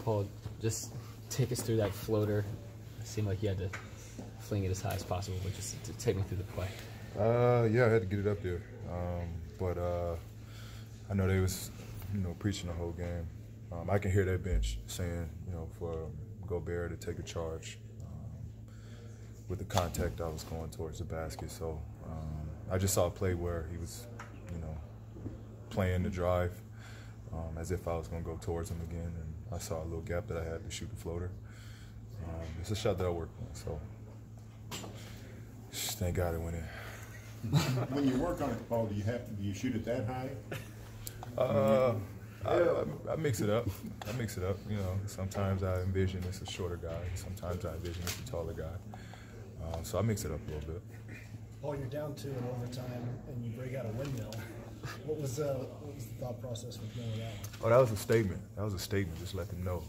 Paul, just take us through that floater. It seemed like you had to fling it as high as possible, but just to take me through the play. Yeah, I had to get it up there. But I know they was, preaching the whole game. I can hear that bench saying, for Gobert to take a charge. With the contact, I was going towards the basket. So I just saw a play where he was, playing the drive as if I was going to go towards him again. And I saw a little gap that I had to shoot the floater. It's a shot that I worked on. So just thank God it went in. When you work on it, Paul, do you shoot it that high? I mix it up. Sometimes I envision it's a shorter guy. Sometimes I envision it's a taller guy. So I mix it up a little bit. Paul, you're down 2 in overtime, and you break out a windmill. What was the thought process with going with that one? Oh, that was a statement. Just let them know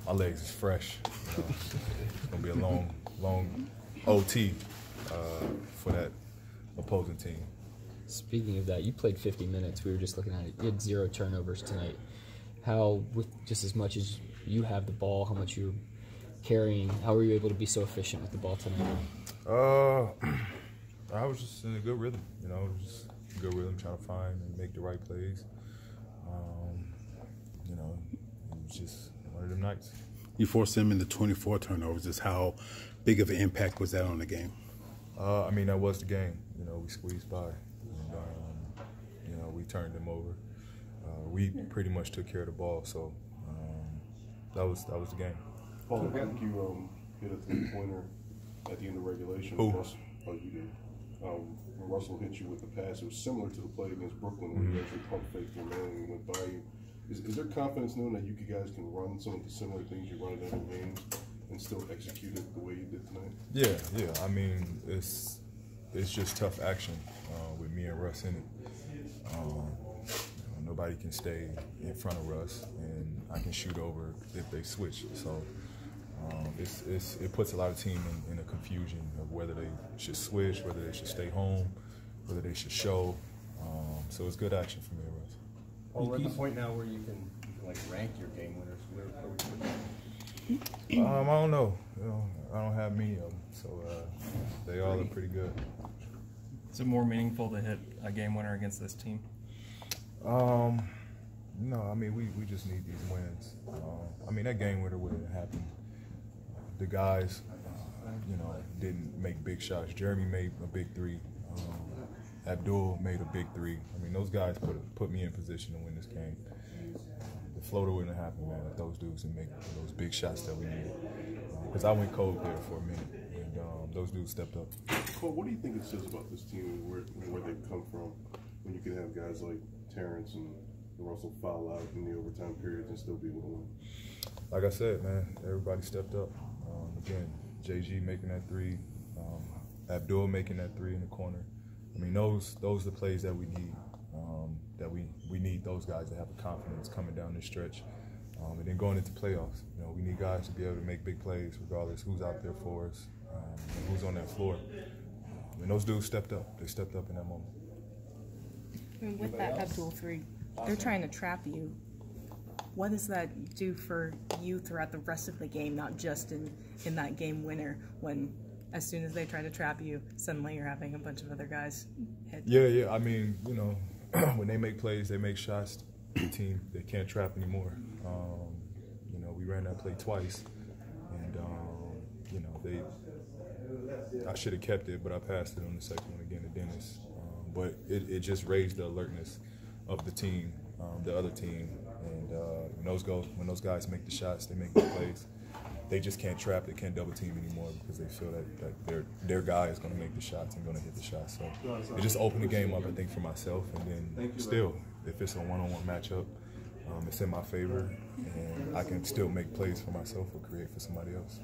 my legs is fresh. It's gonna be a long OT for that opposing team. Speaking of that, you played 50 minutes. We were just looking at it. You had 0 turnovers tonight. How, with just as much as you have the ball, how much you're carrying, how were you able to be so efficient with the ball tonight? I was just in a good rhythm, just a good rhythm, trying to find and make the right plays. It was just one of them nights. You forced them into 24 turnovers. Just how big of an impact was that on the game? That was the game. We squeezed by, and we turned them over. We pretty much took care of the ball, so that was the game. Paul, I think you hit a 3-pointer at the end of regulation. Who? Oh, you did. When Russell hit you with the pass, it was similar to the play against Brooklyn when you actually pump faked your man and he went by you. Is there confidence knowing that you guys can run some of the similar things you run in other games and still execute it the way you did tonight? Yeah. It's just tough action with me and Russ in it. Nobody can stay in front of Russ, and I can shoot over if they switch. So it puts a lot of team in a confusion of whether they should switch, whether they should stay home, whether they should show. So it's good action for me and Russ. Well, we're at the point now where you can rank your game winners. Where would you put them? I don't know. I don't have many of them, so they all are pretty good. Is it more meaningful to hit a game winner against this team? No, we just need these wins. That game winner wouldn't have happened. The guys, didn't make big shots. Jeremy made a big 3. Abdul made a big 3. Those guys put me in position to win this game. The floater wouldn't have happened, man, if those dudes didn't make those big shots that we needed. Because I went cold there for a minute, and those dudes stepped up. Cole, what do you think it says about this team and where they've come from when you can have guys like Terrence and Russell foul out in the overtime periods and still be able to win? Like I said, man, everybody stepped up. Again, JG making that 3, Abdul making that 3 in the corner. Those are the plays that we need. That we need those guys to have the confidence coming down this stretch, and then going into playoffs. We need guys to be able to make big plays regardless who's out there for us and who's on that floor. And those dudes stepped up. They stepped up in that moment. With that Abdul 3, they're trying to trap you. What does that do for you throughout the rest of the game, not just in that game winner, when as soon as they try to trap you, suddenly you're having a bunch of other guys hit? Yeah. When they make plays, they make shots, the team, they can't trap anymore. We ran that play twice, and, I should have kept it, but I passed it on the second one again to Dennis. But it just raised the alertness of the team, the other team. And when those guys make the shots, they make the plays, they just can't trap, they can't double team anymore because they feel that their guy is going to make the shots and going to hit the shots. So it just opened the game up, I think, for myself. And then still, if it's a one-on-one matchup, it's in my favor, and I can still make plays for myself or create for somebody else.